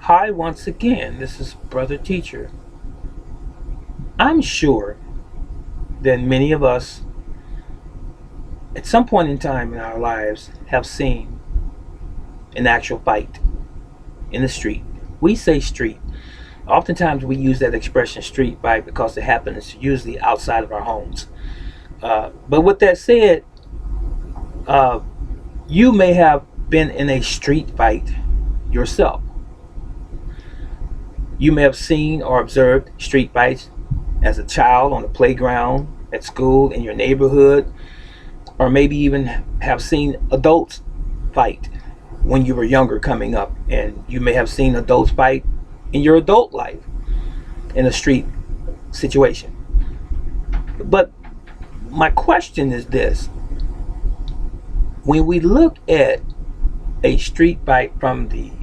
Hi, once again, this is Brother Teacher. I'm sure that many of us, at some point in time in our lives, have seen an actual fight in the street. We say street. Oftentimes we use that expression street fight because it happens usually outside of our homes. But with that said, uh, you may have been in a street fight yourself. You may have seen or observed street fights as a child on the playground, at school, in your neighborhood, or maybe even have seen adults fight when you were younger coming up. And you may have seen adults fight in your adult life in a street situation. But my question is this: when we look at a street fight from the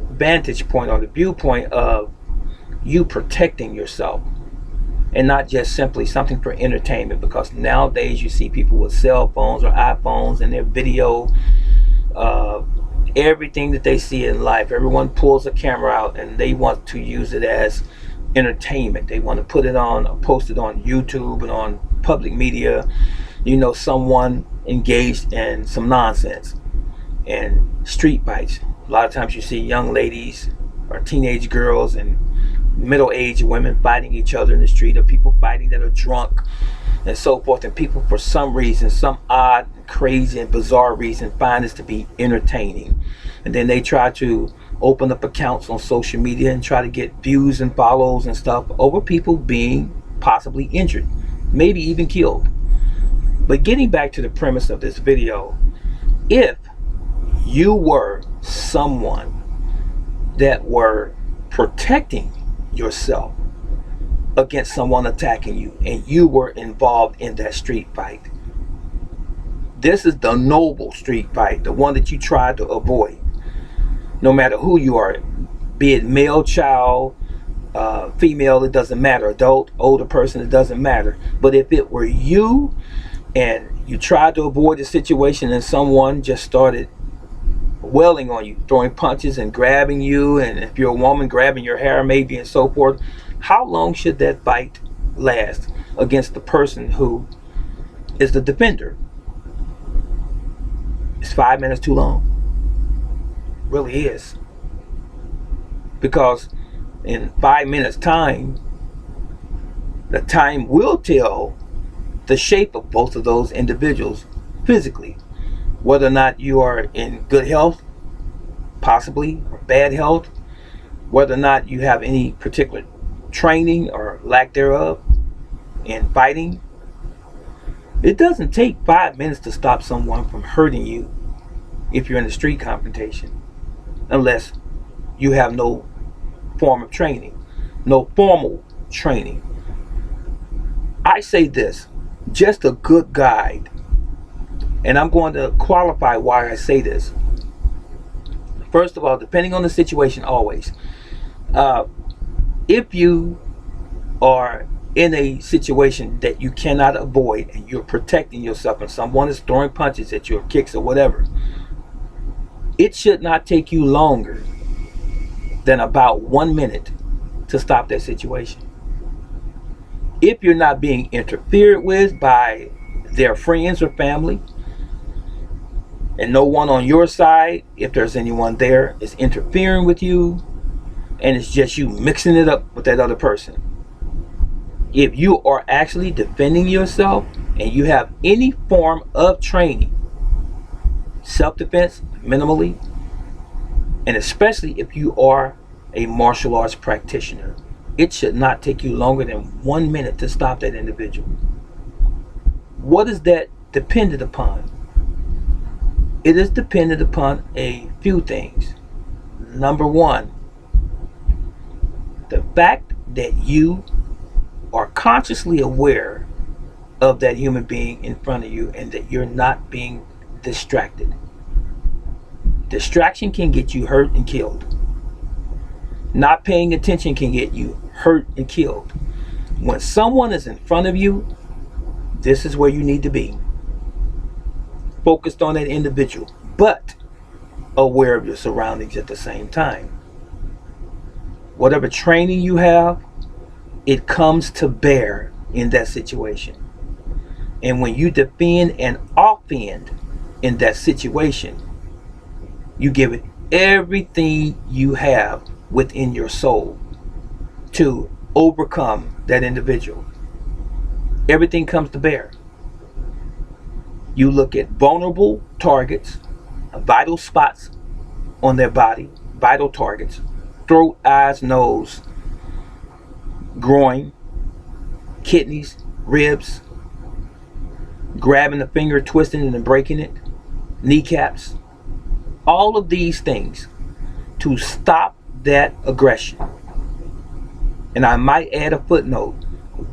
vantage point or the viewpoint of you protecting yourself and not just simply something for entertainment, because nowadays you see people with cell phones or iPhones and their video, uh, everything that they see in life, everyone pulls a camera out and they want to use it as entertainment. They want to put it on or post it on YouTube and on public media. Someone engaged in some nonsense and street fights. A lot of times you see young ladies or teenage girls and middle-aged women fighting each other in the street, or people fighting that are drunk and so forth. And people, for some reason, some odd, crazy, and bizarre reason, find this to be entertaining. And then they try to open up accounts on social media and try to get views and follows and stuff over people being possibly injured, maybe even killed. But getting back to the premise of this video, if you were someone that were protecting yourself against someone attacking you and you were involved in that street fight, this is the noble street fight, the one that you try to avoid, no matter who you are, be it male, child, female, it doesn't matter, adult, older person, it doesn't matter. But if it were you and you tried to avoid the situation and someone just started wailing on you, throwing punches and grabbing you, and if you're a woman, grabbing your hair maybe and so forth, how long should that fight last against the person who is the defender? Is 5 minutes too long? It really is. Because in 5 minutes time, the time will tell the shape of both of those individuals physically, whether or not you are in good health, possibly, or bad health, whether or not you have any particular training or lack thereof in fighting. It doesn't take 5 minutes to stop someone from hurting you if you're in a street confrontation, unless you have no form of training, no formal training. I say this, just a good guide. And I'm going to qualify why I say this. First of all, depending on the situation, always. If you are in a situation that you cannot avoid and you're protecting yourself and someone is throwing punches at you or kicks or whatever, it should not take you longer than about 1 minute to stop that situation. If you're not being interfered with by their friends or family, and no one on your side, if there's anyone there, is interfering with you, and it's just you mixing it up with that other person. If you are actually defending yourself and you have any form of training, self-defense minimally, and especially if you are a martial arts practitioner, it should not take you longer than 1 minute to stop that individual. What is that dependent upon? It is dependent upon a few things. Number one, the fact that you are consciously aware of that human being in front of you and that you're not being distracted. Distraction can get you hurt and killed. Not paying attention can get you hurt and killed. When someone is in front of you, this is where you need to be. Focused on that individual, but aware of your surroundings at the same time. whatever training you have, it comes to bear in that situation. And when you defend and offend in that situation, you give it everything you have within your soul to overcome that individual. Everything comes to bear. You look at vulnerable targets, vital spots on their body, vital targets, throat, eyes, nose, groin, kidneys, ribs, grabbing the finger, twisting it and breaking it, kneecaps, all of these things to stop that aggression. And I might add a footnote.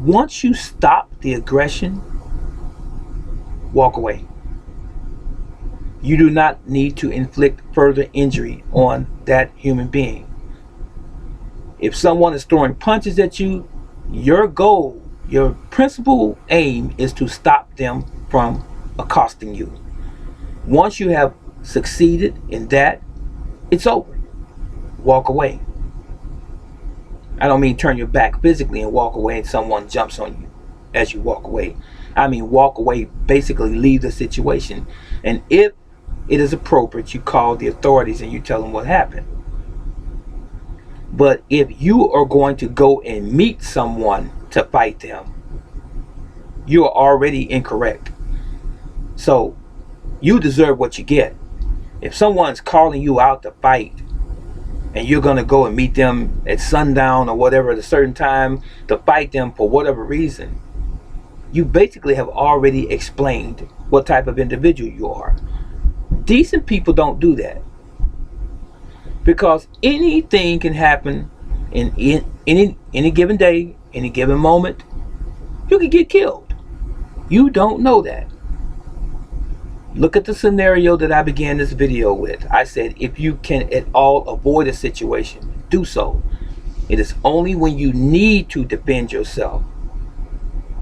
Once you stop the aggression, walk away. You do not need to inflict further injury on that human being. If someone is throwing punches at you, your goal, your principal aim is to stop them from accosting you. Once you have succeeded in that, it's over. Walk away. I don't mean turn your back physically and walk away and someone jumps on you as you walk away. I mean walk away, basically leave the situation. And if it is appropriate, you call the authorities and you tell them what happened. But if you are going to go and meet someone to fight them, you are already incorrect. So you deserve what you get. If someone's calling you out to fight and you're going to go and meet them at sundown or whatever at a certain time to fight them for whatever reason, you basically have already explained what type of individual you are. Decent people don't do that, because anything can happen in any given day, any given moment. You can get killed. You don't know that. Look at the scenario that I began this video with. I said if you can at all avoid a situation, do so. It is only when you need to defend yourself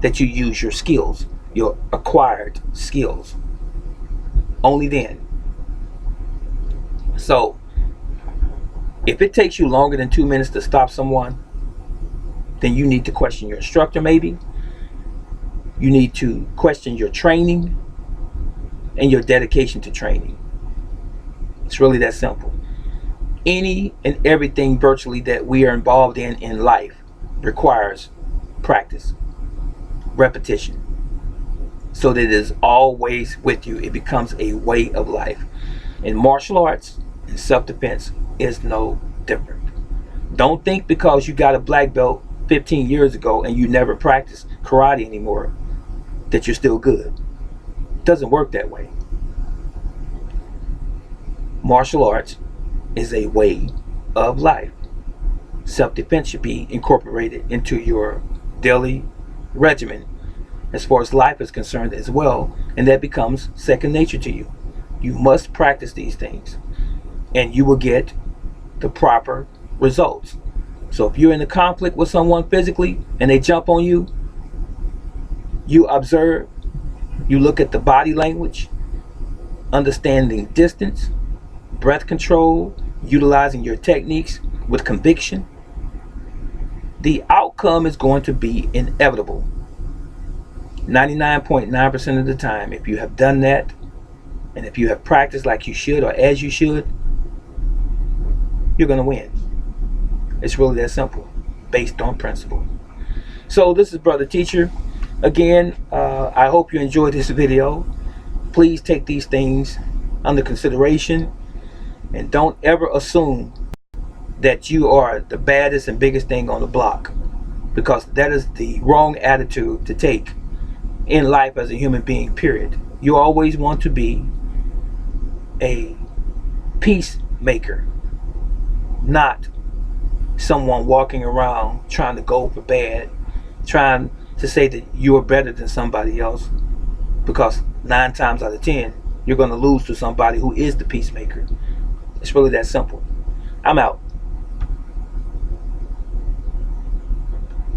that you use your skills, your acquired skills. Only then. So, if it takes you longer than 2 minutes to stop someone, then you need to question your instructor maybe. You need to question your training and your dedication to training. It's really that simple. Any and everything virtually that we are involved in life requires practice, repetition, so that it is always with you. It becomes a way of life. In martial arts and self-defense is no different. Don't think because you got a black belt 15 years ago and you never practice karate anymore that you're still good. It doesn't work that way. Martial arts is a way of life. Self-defense should be incorporated into your daily regimen as far as life is concerned as well, and that becomes second nature to you. You must practice these things and you will get the proper results. So if you're in a conflict with someone physically and they jump on you, you observe, you look at the body language, understanding distance, breath control, utilizing your techniques with conviction. The outcome is going to be inevitable. 99.9% of the time, if you have done that, and if you have practiced like you should or as you should, you're going to win. It's really that simple, based on principle. So this is Brother Teacher. Again, I hope you enjoyed this video. Please take these things under consideration and don't ever assume that you are the baddest and biggest thing on the block, because that is the wrong attitude to take in life as a human being, period. You always want to be a peacemaker, not someone walking around trying to go for bad, trying to say that you are better than somebody else, because 9 times out of 10 you're going to lose to somebody who is the peacemaker. It's really that simple. I'm out.